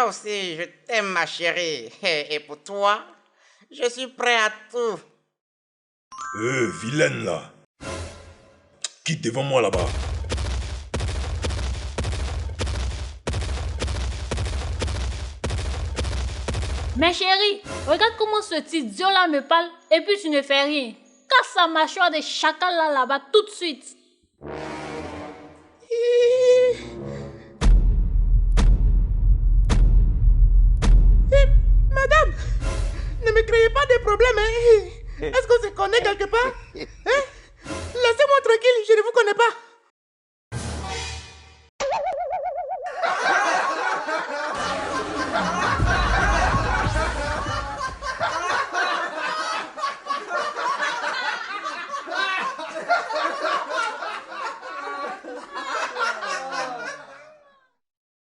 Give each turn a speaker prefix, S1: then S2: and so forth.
S1: aussi, je t'aime, ma chérie. Et pour toi, je suis prêt à tout.
S2: Vilaine là. Quitte devant moi là-bas.
S3: Mais chérie, regarde comment ce petit idiot là me parle et puis tu ne fais rien. Casse sa mâchoire de chacal là-bas tout de suite.
S1: Madame, ne me créez pas de problème. Hein? Est-ce qu'on se connaît quelque part? Hein? Laissez-moi tranquille, je ne vous connais pas.